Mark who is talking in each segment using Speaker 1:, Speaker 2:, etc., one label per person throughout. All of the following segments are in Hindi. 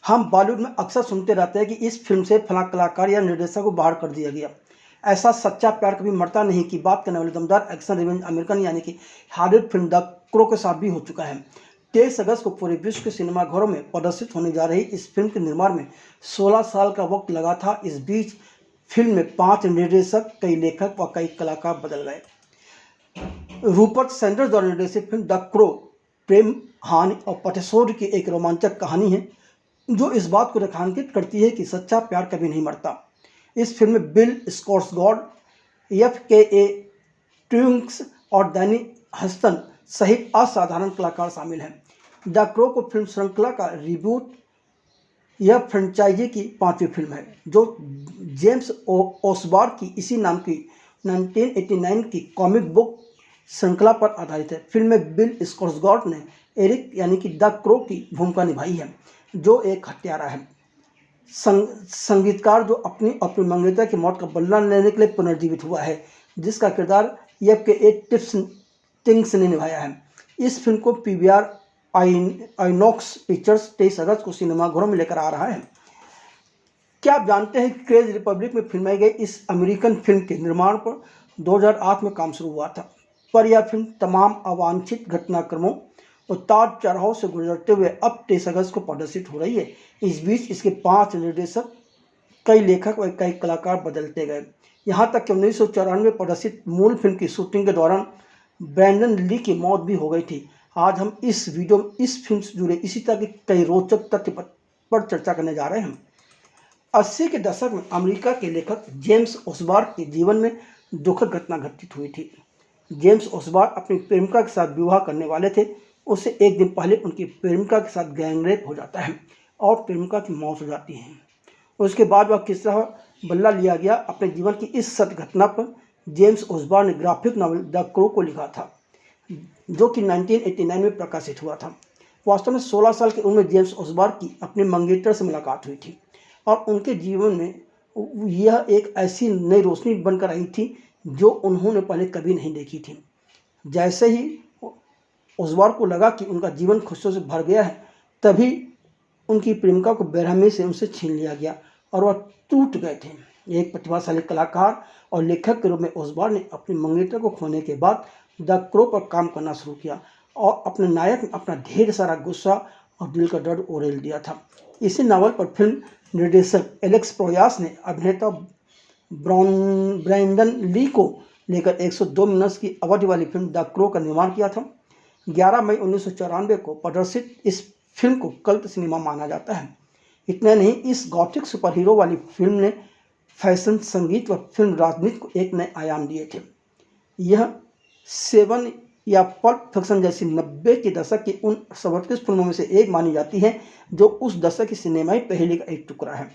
Speaker 1: हम बॉलीवुड में अक्सर सुनते रहते हैं कि इस फिल्म से फलां कलाकार या निर्देशक को बाहर कर दिया गया। ऐसा सच्चा प्यार कभी मरता नहीं की बात करने वाली दमदार एक्शन रिवेंज अमेरिकन यानी कि हॉलीवुड फिल्म द क्रो के साथ भी हो चुका है। 23 अगस्त को पूरे विश्व के सिनेमाघरों में प्रदर्शित होने जा रही इस फिल्म के निर्माण में 16 साल का वक्त लगा था। इस बीच फिल्म में 5 निर्देशक, कई लेखक व कई कलाकार बदल गए। रूपर्ट सैंडर्स द्वारा निर्देशित फिल्म द क्रो प्रेम, हानि और प्रतिशोध की एक रोमांचक कहानी है जो इस बात को रेखांकित करती है कि सच्चा प्यार कभी नहीं मरता। इस फिल्म में बिल स्कॉर्सगार्ड, FKA ट्विंक्स और डैनी हस्टन सहित असाधारण कलाकार शामिल हैं। द क्रो को फिल्म श्रृंखला का रिबूट, यह फ्रेंचाइजी की 5वीं फिल्म है जो जेम्स ओसबॉर्न की इसी नाम की 1989 की कॉमिक बुक श्रृंखला पर आधारित है। फिल्म में बिल स्कॉर्सगार्ड ने एरिक यानी कि द क्रो की भूमिका निभाई है जो एक हत्यारा है, संगीतकार जो अपनी मंगेतर की मौत का बदला लेने के लिए पुनर्जीवित हुआ है, जिसका किरदार FKA ट्विंक्स ने निभाया है। इस फिल्म को PVR आइनॉक्स पिक्चर्स 23 अगस्त को सिनेमाघरों में लेकर आ रहा है। क्या आप जानते हैं कि क्रेज रिपब्लिक में फिल्माई गई इस अमेरिकन फिल्म के निर्माण पर 2008 में काम शुरू हुआ था, पर यह फिल्म तमाम अवांछित घटनाक्रमों उतार चढ़ाव से गुजरते हुए अब 23 अगस्त को प्रदर्शित हो रही है। इस बीच इसके 5 निर्देशक, कई लेखक व कई कलाकार बदलते गए। यहाँ तक कि 1994 में प्रदर्शित मूल फिल्म की शूटिंग के दौरान ब्रैंडन ली की मौत भी हो गई थी। आज हम इस वीडियो में इस फिल्म से जुड़े इसी तरह के कई रोचक तथ्य पर चर्चा करने जा रहे हैं। 80 के दशक में अमेरिका के लेखक जेम्स ओसबॉर्न के जीवन में दुखद घटना घटित हुई थी। जेम्स ओसबॉर्न अपनी प्रेमिका के साथ विवाह करने वाले थे। उससे एक दिन पहले उनकी प्रेमिका के साथ गैंगरेप हो जाता है और प्रेमिका की मौत हो जाती है। उसके बाद वह किस तरह बदला लिया गया, अपने जीवन की इस सत्य घटना पर जेम्स ओसबॉर्न ने ग्राफिक नॉवल द क्रो को लिखा था जो कि 1989 में प्रकाशित हुआ था। वास्तव में 16 साल की उम्र में जेम्स ओसबॉर्न की अपने मंगेतर से मुलाकात हुई थी और उनके जीवन में यह एक ऐसी नई रोशनी बनकर आई थी जो उन्होंने पहले कभी नहीं देखी थी। जैसे ही ओसबॉर्न को लगा कि उनका जीवन खुशियों से भर गया है, तभी उनकी प्रेमिका को बेरहमी से उनसे छीन लिया गया और वह टूट गए थे। एक प्रतिभाशाली कलाकार और लेखक के रूप में ओसबॉर्न ने अपनी मंगेतर को खोने के बाद द क्रो पर काम करना शुरू किया और अपने नायक में अपना ढेर सारा गुस्सा और दिल का दर्द उड़ेल दिया था। इसी नावल पर फिल्म निर्देशक एलेक्स प्रोयास ने अभिनेता ब्रैंडन ली को लेकर 102 मिनट की अवधि वाली फिल्म द क्रो का निर्माण किया था। 11 मई 1994 को प्रदर्शित इस फिल्म को कल्ट सिनेमा माना जाता है। इतना नहीं, इस गॉथिक सुपर हीरो वाली फिल्म ने फैशन, संगीत व फिल्म राजनीति को एक नए आयाम दिए थे। यह 7 या पल्प फिक्शन जैसी 90 के दशक की उन सर्वोत्कृष्ट फिल्मों में से एक मानी जाती है जो उस दशक की सिनेमाई पहेली का एक टुकड़ा है।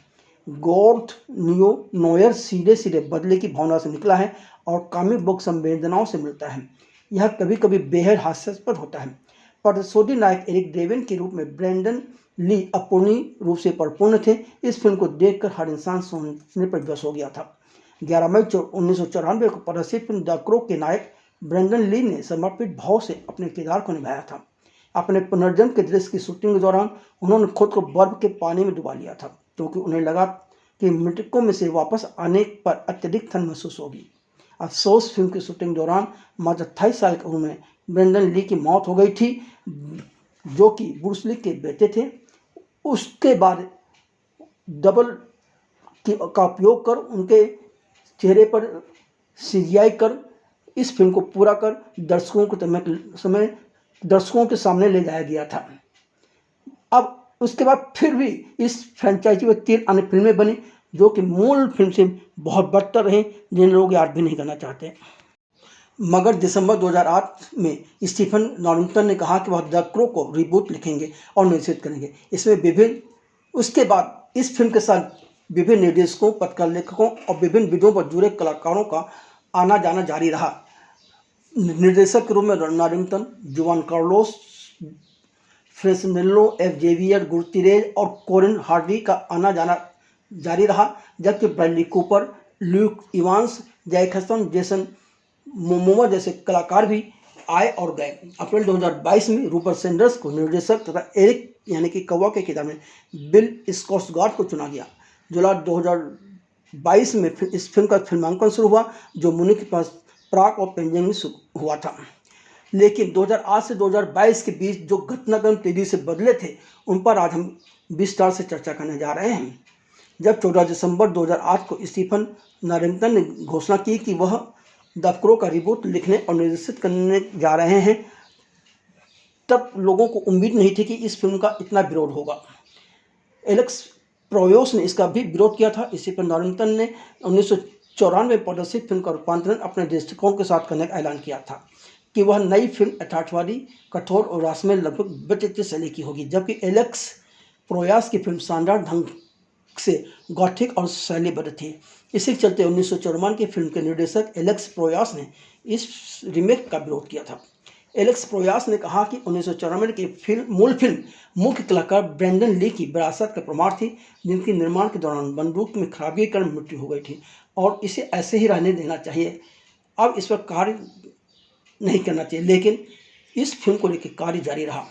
Speaker 1: गॉथ नोयर सीधे सीधे बदले की भावना से निकला है और कॉमिक बुक संवेदनाओं से मिलता है। यह कभी कभी बेहद हास्यास्पद होता है। प्रतिशोधी नायक एरिक ड्रेवन के रूप में ब्रैंडन ली अपूर्णीय रूप से परिपूर्ण थे। इस फिल्म को देखकर हर इंसान सोचने पर विवश हो गया था। 11 मई 1994 को प्रदर्शित फिल्म द क्रो के नायक ब्रैंडन ली ने समर्पित भाव से अपने किरदार को निभाया था। अपने पुनर्जन्म के दृश्य की शूटिंग के दौरान उन्होंने खुद को बर्फ के पानी में डुबा लिया था क्योंकि उन्हें लगा कि मृतकों में से वापस आने पर अत्यधिक ठंड महसूस होगी। अफसोस, फिल्म की शूटिंग दौरान मात्र 28 साल की उम्र में ब्रैंडन ली की मौत हो गई थी जो कि ब्रूस ली के बेटे थे। उसके बाद डबल का उपयोग कर उनके चेहरे पर CGI कर इस फिल्म को पूरा कर दर्शकों के सामने ले जाया गया था। अब उसके बाद फिर भी इस फ्रेंचाइजी में 3 अन्य फिल्में बनी जो कि मूल फिल्म से बहुत बदतर रहीं, जिन लोग याद भी नहीं करना चाहते। मगर दिसंबर 2008 में स्टीफन नॉरिंगटन ने कहा कि वह द क्रो को रिबूट लिखेंगे और निर्देशित करेंगे। उसके बाद इस फिल्म के साथ विभिन्न निर्देशकों, पत्रकार, लेखकों और विभिन्न विधों पर जुड़े कलाकारों का आना जाना जारी रहा। निर्देशक के रूप में नॉरिंगटन, जुआन कार्लोस फ्रेसनेल्लो, जेवियर गुतिरेज और कोरिन हार्डी का आना जाना जारी रहा, जबकि Bradley Cooper, Luke Evans, Jack Huston, Jason Momoa जैसे कलाकार भी आए और गए। अप्रैल 2022 में रूपर्ट सैंडर्स को निर्देशक तथा एरिक यानी कि कौवा के किरदार में बिल स्कॉर्सगार्ड को चुना गया। जुलाई 2022 में इस फिल्म का फिल्मांकन शुरू हुआ, जो मुनीख के पास प्राग और पेजिंग में हुआ था। लेकिन 2008 से 2022 के बीच जो घटनाक्रम तेजी से बदले थे, उन पर आज हम विस्तार से चर्चा करने जा रहे हैं। जब 14 दिसंबर 2008 को स्टीफन नॉरिंगटन ने घोषणा की कि वह द क्रो का रिबूट लिखने और निर्देशित करने जा रहे हैं, तब लोगों को उम्मीद नहीं थी कि इस फिल्म का इतना विरोध होगा। एलेक्स प्रोयोस ने इसका भी विरोध किया था। स्टीफन नॉरिंगटन ने 1994 में प्रदर्शित फिल्म का रूपांतरण अपने दृष्टिकोण के साथ करने का ऐलान किया था कि वह नई फिल्म यथार्थवादी, कठोर और रहस्यमय लगभग ब्रिटिश शैली की होगी, जबकि एलेक्स प्रोयास की फिल्म शानदार ढंग से गॉथिक और शैलीबद्ध थी। इसी के चलते 1954 की फिल्म के निर्देशक एलेक्स प्रोयास ने इस रीमेक का विरोध किया था। एलेक्स प्रोयास ने कहा कि 1994 की मूल फिल्म मुख्य कलाकार ब्रेंडन ली की विरासत का प्रमाण थी, जिनकी निर्माण के दौरान बंदूक में खराबी के कारण मृत्यु हो गई थी और इसे ऐसे ही रहने देना चाहिए। अब इस पर कार्य नहीं करना चाहिए, लेकिन इस फिल्म को लेकर कार्य जारी रहा।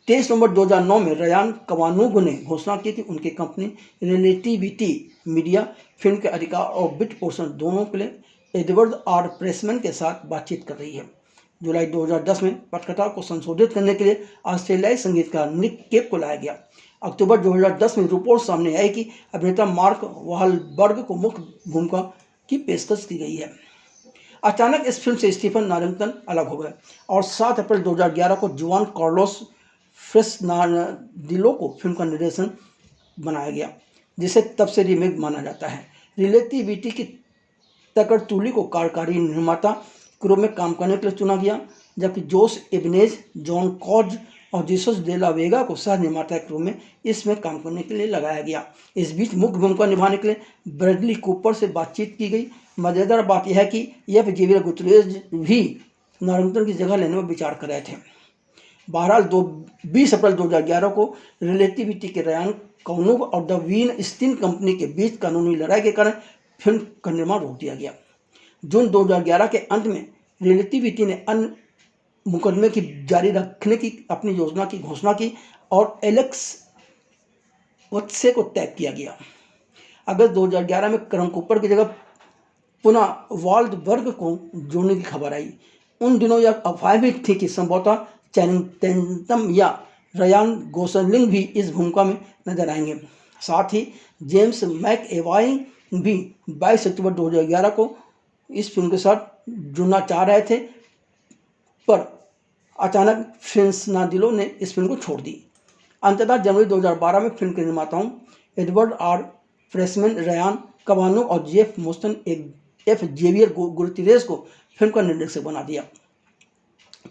Speaker 1: 23 नवंबर 2009 में रयान कवानुगो ने घोषणा की कि उनकी कंपनी रिलेटिविटी मीडिया फिल्म के अधिकार और वित्त पोषण दोनों के लिए एडवर्ड आर प्रेसमैन के साथ बातचीत कर रही है। जुलाई 2010 में पटकथा को संशोधित करने के लिए ऑस्ट्रेलियाई संगीतकार निक केव को लाया गया। अक्टूबर 2010 में रिपोर्ट सामने आई कि अभिनेता मार्क वाहलबर्ग को मुख्य भूमिका की पेशकश की गई है। अचानक इस फिल्म से स्टीफन नॉरिंगटन अलग हो गए और 7 अप्रैल 2011 को जुआन कार्लोस फ्रेस्नाडिलो को फिल्म का निर्देशन बनाया गया, जिसे तब से रीमेक माना जाता है। रिलेटिविटी की तकरतुली को कार्यकारी निर्माता के रूप में काम करने के लिए चुना गया, जबकि जोश इब्नेज, जॉन कॉज और जीसस डे ला वेगा को सह निर्माता के रूप में इसमें काम करने के लिए लगाया गया। इस बीच मुख्य भूमिका निभाने के लिए ब्रैडली कूपर से बातचीत की गई। मजेदार बात यह है कि एफ जेवियर गुतरेज भी नॉरिंगटन की जगह लेने में विचार कर रहे थे। बहरहाल 20 अप्रैल 2011 को रिलेटिविटी के रयान कवानुगो और द वीन स्टीन कंपनी के बीच कानूनी लड़ाई के कारण फिल्म का निर्माण रोक दिया गया। जून 2011 के अंत में रिलेटिविटी ने अन्य मुकदमे की जारी रखने की अपनी योजना की घोषणा की और एलेक्स वत्से को टैग किया गया। अगस्त 2011 में करन कूपर की जगह पुनः वाल्डबर्ग को जोड़ने की खबर आई। उन दिनों यह अफवाह भी थी कि संभवतः चैनिंग टैटम या रयान गोसलिंग भी इस भूमिका में नजर आएंगे। साथ ही जेम्स मैकएवाई भी 22 अक्टूबर 2011 को इस फिल्म के साथ जुड़ना चाह रहे थे, पर अचानक फ्रेस्नाडिलो ने इस फिल्म को छोड़ दी। अंततः जनवरी 2012 में फिल्म के निर्माताओं एडवर्ड आर प्रेसमैन, रयान कवानुगो और जेफ मोस्टन एफ जेवियर गुतिरेज को फिल्म का निर्देशक बना दिया।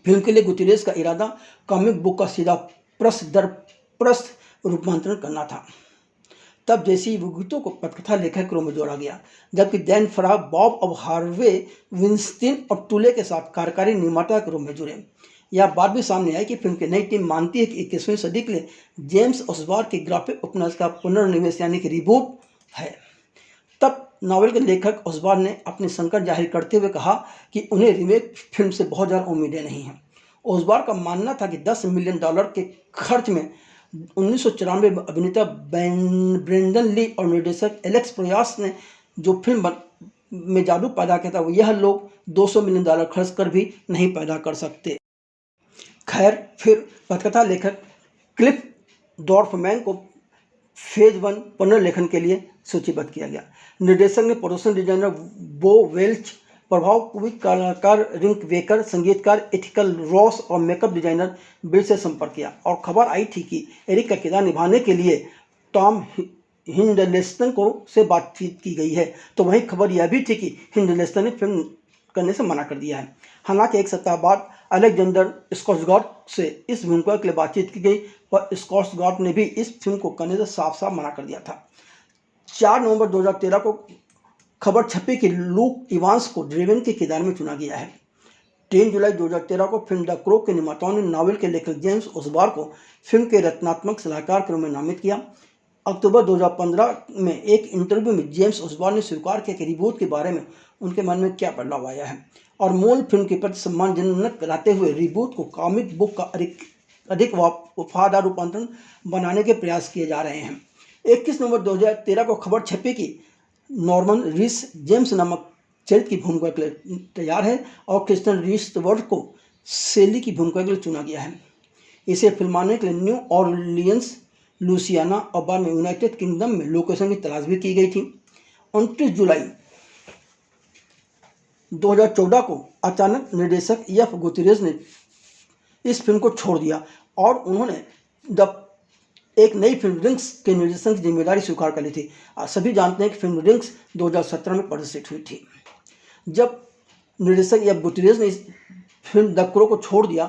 Speaker 1: फिल्म के लिए गुतिरेज का इरादा कॉमिक बुक का सीधा प्रस्थ दर प्रस्थ रूपांतरण करना था। तब जैसी विगतों को पटकथा लेखक के रूप में जोड़ा गया, जबकि डैन फराह, बॉब और हार्वे विंस्टीन और टूले के साथ कार्यकारी निर्माता के रूप में जुड़े। यह बात भी सामने आई कि फिल्म की नई टीम मानती है कि 21वीं सदी के लिए जेम्स ओसबॉर्न के ग्राफिक उपन्यास का पुनर्निवेश यानी कि रिबूट है। तब नावल के लेखक ओसबॉर्न ने अपनी संकट जाहिर करते हुए कहा कि उन्हें रीमेक फिल्म से बहुत ज़्यादा उम्मीदें नहीं हैं। ओसबॉर्न का मानना था कि $10 मिलियन के खर्च में 1994 में अभिनेता ब्रेंडन ली और निर्देशक एलेक्स प्रोयास ने जो फिल्म में जादू पैदा किया था, वो यह लोग $200 मिलियन खर्च कर भी नहीं पैदा कर सकते। खैर, फिर पटकथा लेखक क्लिफ डॉर्फमैन को फेज 1 पुनर्लेखन के लिए सूचीबद्ध किया गया। निर्देशक ने प्रोडक्शन डिजाइनर बो वेल्च, प्रभावविद कलाकार रिक वेकर, संगीतकार एथिकल रॉस और मेकअप डिजाइनर बिल से संपर्क किया और खबर आई थी कि एरिक का किरदार निभाने के लिए टॉम हिंडलेस्टन को से बातचीत की गई है, तो वहीं खबर यह भी थी कि हिंडलेस्टन ने फिल्म करने से मना कर दिया है। हालांकि एक सप्ताह बाद अलेक्जेंडर स्कॉर्सगार्ड से इस भूमिका के लिए बातचीत की गई, पर स्कॉर्सगार्ड ने भी इस फिल्म को करने से साफ साफ मना कर दिया था। 4 नवंबर 2013 को खबर छपी कि लूक इवांस को ड्रेवन के किरदार में चुना गया है। 3 जुलाई 2013 को फिल्म द क्रो के निर्माताओं ने नावल के लेखक जेम्स ओसबॉर्न को फिल्म के रचनात्मक सलाहकार के रूप में नामित किया। अक्टूबर 2015 में एक इंटरव्यू में जेम्स ओसबॉर्न ने स्वीकार किया कि रिबूट के बारे में उनके मन में क्या बदलाव आया है और मूल फिल्म के प्रति सम्मानजनक कराते हुए रिबूट को कॉमिक बुक का अधिक वफादार रूपांतरण बनाने के प्रयास किए जा रहे हैं। 21 नवंबर 2013 को खबर छपी कि नॉर्मन रीस जेम्स नामक चरित्र की भूमिका के लिए तैयार है और क्रिस्टन रीसवर्थ को सेली की भूमिका के लिए चुना गया है। इसे फिल्माने के लिए न्यू ऑरलियंस, लुसियाना और बाद में यूनाइटेड किंगडम में लोकेशन की तलाश भी की गई थी। 29 जुलाई 2014 को अचानक निर्देशक एफ गुतिरेज ने इस फिल्म को छोड़ दिया और उन्होंने एक नई फिल्म रिंग्स के निर्देशन की जिम्मेदारी स्वीकार कर ली थी। सभी जानते हैं कि फिल्म रिंग्स 2017 में प्रदर्शित हुई थी। जब निर्देशक एफ गुतिरेज ने इस फिल्म द क्रो को छोड़ दिया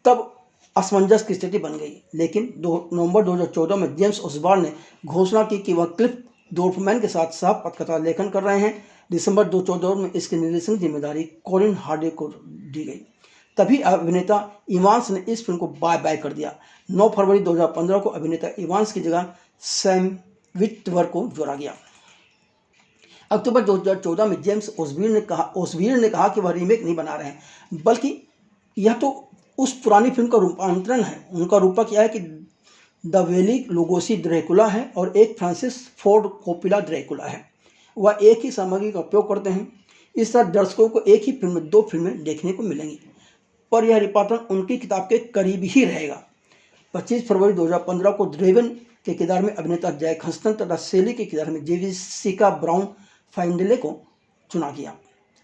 Speaker 1: तब असमंजस की स्थिति बन गई, लेकिन नवंबर 2014 में जेम्स ओसबॉर्न ने घोषणा की कि वह क्लिफ डोर्फमैन के साथ सह पटकथा लेखन कर रहे हैं। दिसंबर 2014 में इसके निर्देशन की जिम्मेदारी कॉलिन हार्डे को दी गई। तभी अभिनेता इवांस ने इस फिल्म को बाय बाय कर दिया। 9 फरवरी 2015 को अभिनेता इवांस की जगह सैम विटवर को जोड़ा गया। अक्टूबर 2014 में जेम्स ओसबीर ने कहा कि वह रीमेक नहीं बना रहे हैं, बल्कि यह तो उस पुरानी फिल्म का रूपांतरण है। उनका रूपक यह है कि द वेली लुगोसी ड्रैकुला है और एक फ्रांसिस फोर्ड कोप्पोला ड्रैकुला है। वह एक ही सामग्री का उपयोग करते हैं। इस तरह दर्शकों को एक ही फिल्म में 2 फिल्में देखने को मिलेंगी, पर यह रूपांतरण उनकी किताब के करीब ही रहेगा। 25 फरवरी 2015 को ड्रेवन के किरदार में अभिनेता जैक हस्टन तथा सेली के किरदार में जेसिका ब्राउन फाइंडले को चुना गया,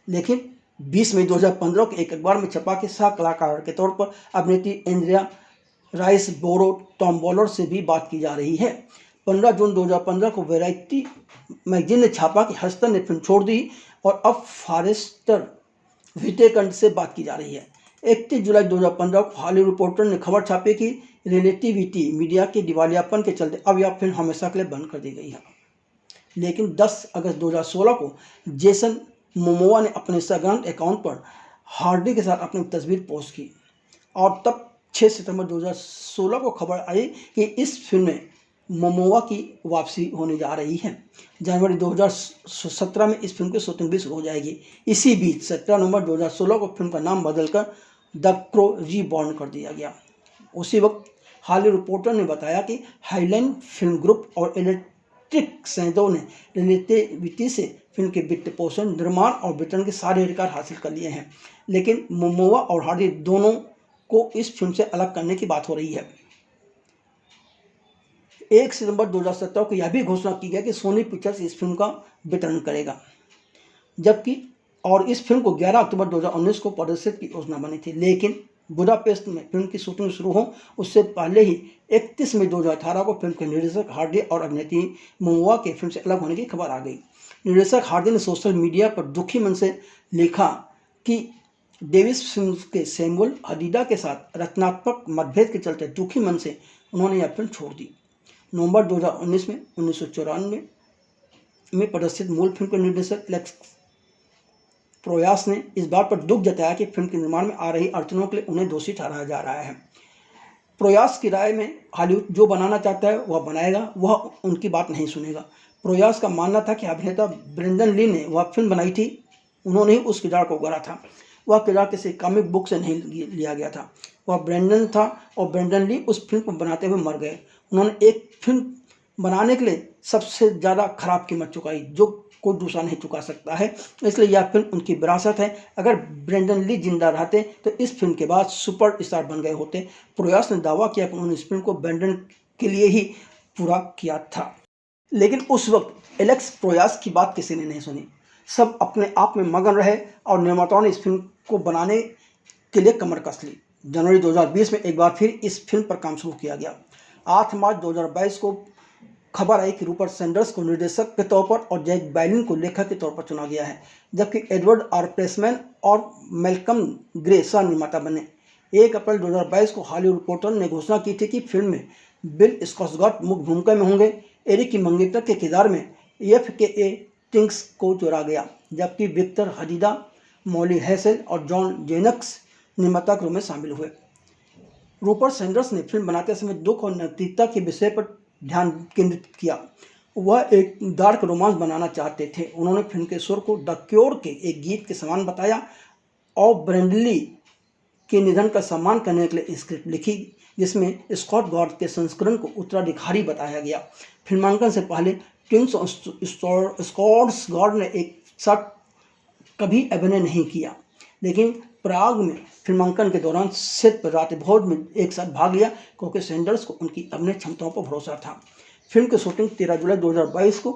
Speaker 1: लेकिन 20 मई 2015 के एक अखबार में छपा के सह कलाकार के तौर पर अभिनेत्री एंड्रिया राइस बोरो टॉम्बोलर से भी बात की जा रही है। 15 जून 2015 को वैरायटी मैगजीन ने छापा कि हस्टन ने फिल्म छोड़ दी और अब फॉरेस्टर विटेकंड से बात की जा रही है। 31 जुलाई 2015 को हॉलीवुड रिपोर्टर ने खबर छापी कि रिलेटिविटी मीडिया के दिवालियापन के चलते अब यह फिल्म हमेशा के लिए बंद कर दी गई है। लेकिन 10 अगस्त 2016 को जेसन मोमोआ ने अपने इंस्टाग्राम अकाउंट पर हार्डी के साथ अपनी तस्वीर पोस्ट की और तब 6 सितंबर 2016 को खबर आई कि इस फिल्म में मोमोआ की वापसी होने जा रही है। जनवरी 2017 में इस फिल्म की शूटिंग भी शुरू हो जाएगी। इसी बीच 17 नवंबर 2016 को फिल्म का नाम बदलकर द क्रो रीबॉर्न कर दिया गया। उसी वक्त हॉलीवुड रिपोर्टर ने बताया कि हाईलाइन फिल्म ग्रुप और इलेक्ट्रिक सैंडो ने रिलेटिविटी से फिल्म के वित्त पोषण, निर्माण और वितरण के सारे अधिकार हासिल कर लिए हैं, लेकिन मोमोआ और हार्डी दोनों को इस फिल्म से अलग करने की बात हो रही है। 1 सितंबर 2017 को यह भी घोषणा की गई कि सोनी पिक्चर्स इस फिल्म का वितरण करेगा, जबकि और इस फिल्म को 11 अक्टूबर 2019 को प्रदर्शित की योजना बनी थी, लेकिन बुडापेस्ट में फिल्म की शूटिंग शुरू हो उससे पहले ही 31 मई 2018 को फिल्म के निर्देशक हार्डी और अभिनेत्री मोमोआ के फिल्म से अलग होने की खबर आ गई। निर्देशक हार्डी ने सोशल मीडिया पर दुखी मन से लिखा कि डेविस फिल्म के सैमुअल हदीदा के साथ रचनात्मक मतभेद के चलते दुखी मन से उन्होंने यह फिल्म छोड़ दी। नवंबर 2019 में 1994 में प्रदर्शित मूल फिल्म के निर्देशक एलेक्स प्रोयास ने इस बात पर दुख जताया कि फिल्म के निर्माण में आ रही अड़चनों के लिए उन्हें दोषी ठहराया जा रहा है। प्रोयास की राय में हालीवुड जो बनाना चाहता है वह बनाएगा, वह उनकी बात नहीं सुनेगा। प्रोयास का मानना था कि अभिनेता ब्रेंडन ली ने वह फिल्म बनाई थी, उन्होंने ही उस किरदार को उगारा था। वह किरदार किसी कॉमिक बुक से नहीं लिया गया था। वह ब्रेंडन था और ब्रेंडन ली उस फिल्म को बनाते हुए मर गए। उन्होंने एक फिल्म बनाने के लिए सबसे ज़्यादा खराब कीमत चुकाई जो कोई दूसरा नहीं चुका सकता है, इसलिए यह फिल्म उनकी विरासत है। अगर ब्रेंडन ली जिंदा रहते तो इस फिल्म के बाद सुपर स्टार बन गए होते। प्रोयास ने दावा किया कि उन्होंने इस फिल्म को ब्रेंडन के लिए ही पूरा किया था, लेकिन उस वक्त एलेक्स प्रोयास की बात किसी ने नहीं सुनी। सब अपने आप में मगन रहे और निर्माताओं ने इस फिल्म को बनाने के लिए कमर कस ली। जनवरी 2020 में एक बार फिर इस फिल्म पर काम शुरू किया गया। 8 मार्च 2022 को खबर आई कि रूपर्ट सैंडर्स को निर्देशक के तौर पर और जैक बैलिन को लेखक के तौर पर चुना गया है, जबकि एडवर्ड आर प्रेसमैन और मैल्कम ग्रे सह निर्माता बने। 1 अप्रैल 2022 को हॉलीवुड रिपोर्टर ने घोषणा की थी कि फिल्म में बिल स्कॉर्सगार्ड मुख्य भूमिका में होंगे। एरिक मंगेटर के किरदार में FKA टिंग्स को जोड़ा गया, जबकि विक्टर हदीदा, मॉली हैसेल और जॉन जेनक्स निर्माता के रूप में शामिल हुए। रूपर्ट सैंडर्स ने फिल्म बनाते समय दुख और नैतिकता के विषय पर ध्यान केंद्रित किया। वह एक डार्क रोमांस बनाना चाहते थे। उन्होंने फिल्म के स्वर को द क्योर के एक गीत के समान बताया और ब्रेंडली के निधन का सम्मान करने के लिए स्क्रिप्ट लिखी, जिसमें स्कॉट गॉर्ड के संस्करण को उत्तराधिकारी बताया गया। फिल्मांकन से पहले टिम्स और स्कॉट्स गॉर्ड ने एक साथ कभी अभिनय नहीं किया, लेकिन प्राग में फिल्मांकन के दौरान सेट पर रात भोज में एक साथ भाग लिया, क्योंकि सैंडर्स को उनकी अभिनय क्षमताओं पर भरोसा था। फिल्म की शूटिंग 13 जुलाई 2022 को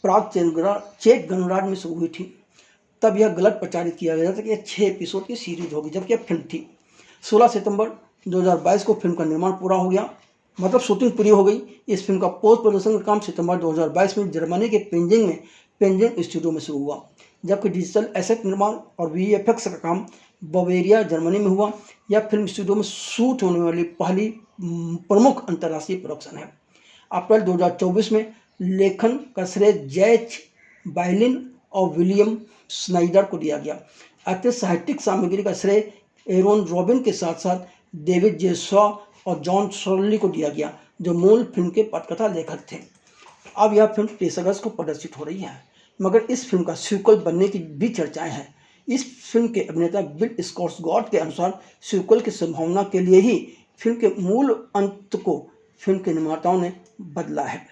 Speaker 1: प्राग चेक गणराज्य में शुरू हुई थी। तब यह गलत प्रचारित किया गया था कि यह 6 एपिसोड की सीरीज होगी, जबकि यह फिल्म थी। 16 सितंबर 2022 को फिल्म का निर्माण पूरा हो गया, मतलब शूटिंग पूरी हो गई। इस फिल्म का पोस्ट प्रोडक्शन का काम सितंबर 2022 में जर्मनी के पेंजिंग स्टूडियो में शुरू हुआ, जबकि डिजिटल एसेट निर्माण और VFX का काम बवेरिया जर्मनी में हुआ। यह फिल्म स्टूडियो में शूट होने वाली पहली प्रमुख अंतर्राष्ट्रीय प्रोडक्शन है। अप्रैल 2024 में लेखन का श्रेय जैच बाइलिन और विलियम स्नाइडर को दिया गया। अतिरिक्त साहित्यिक सामग्री का श्रेय एरोन रॉबिन के साथ साथ डेविड जे शॉ और जॉन शर्ली को दिया गया, जो मूल फिल्म के पटकथा लेखक थे। अब यह फिल्म 23 अगस्त को प्रदर्शित हो रही है, मगर इस फिल्म का सीक्वल बनने की भी चर्चाएं हैं। इस फिल्म के अभिनेता बिल स्कॉट्सगॉर्ड के अनुसार सीक्वल की संभावना के लिए ही फिल्म के मूल अंत को फिल्म के निर्माताओं ने बदला है।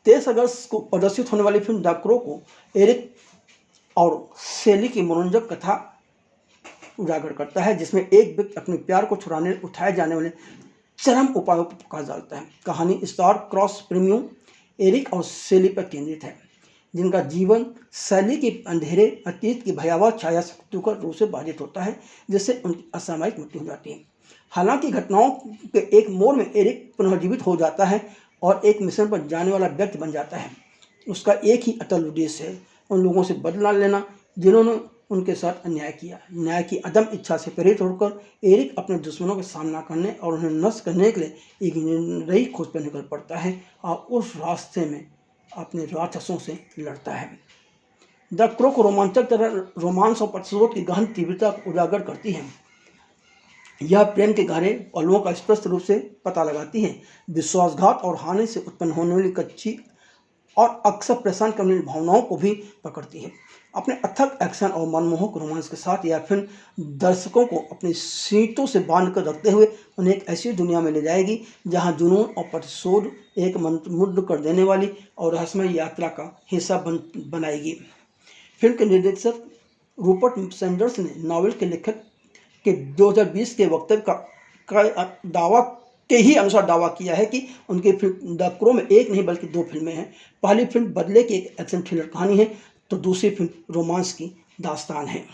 Speaker 1: 23 अगस्त को प्रदर्शित होने वाली फिल्म द क्रो को एरिक और सेली की मनोरंजक कथा उजागर करता है, जिसमें एक व्यक्ति अपने प्यार को छुड़ाने उठाए जाने वाले चरम उपायों पर प्रकाश डालता है। कहानी स्टार क्रॉस प्रेमियों एरिक और सेली पर केंद्रित है, जिनका जीवन शैली के अंधेरे अतीत की भयावह छाया शक्तियों का रूप से बाधित होता है, जिससे उनकी असामयिक मृत्यु हो जाती है। हालांकि घटनाओं के एक मोड़ में एरिक पुनर्जीवित हो जाता है और एक मिशन पर जाने वाला व्यक्ति बन जाता है। उसका एक ही अटल उद्देश्य है, उन लोगों से बदला लेना जिन्होंने उनके साथ अन्याय किया। न्याय की अदम इच्छा से प्रेरित होकर एरिक अपने दुश्मनों का सामना करने और उन्हें नष्ट करने के लिए एक नई खोज पर निकल पड़ता है और उस रास्ते में अपने राक्षसों से लड़ता है। द क्रो को रोमांचक तरह रोमांस और प्रतिशोध की गहन तीव्रता को उजागर करती है। यह प्रेम के गहरे पहलुओं का स्पष्ट रूप से पता लगाती है, विश्वासघात और हानि से उत्पन्न होने वाली कच्ची और अक्सर परेशान करने वाली भावनाओं को भी पकड़ती है। अपने अथक एक्शन और मनमोहक रोमांस के साथ यह फिल्म दर्शकों को अपनी सीटों से बांध कर रखते हुए उन्हें एक ऐसी दुनिया में ले जाएगी जहां जुनून और प्रतिशोध एक मंत्रमुग्ध कर देने वाली और रहस्यमय यात्रा का हिस्सा बनाएगी। फिल्म के निर्देशक रूपर्ट सैंडर्स ने नावल के लेखक के 2020 के वक्तव्य का दावा के ही अनुसार दावा किया है कि उनकी फिल्म द क्रो में एक नहीं बल्कि 2 फिल्में हैं। पहली फिल्म बदले की एक एक्शन थ्रिलर कहानी है, तो दूसरी फिल्म रोमांस की दास्तान है।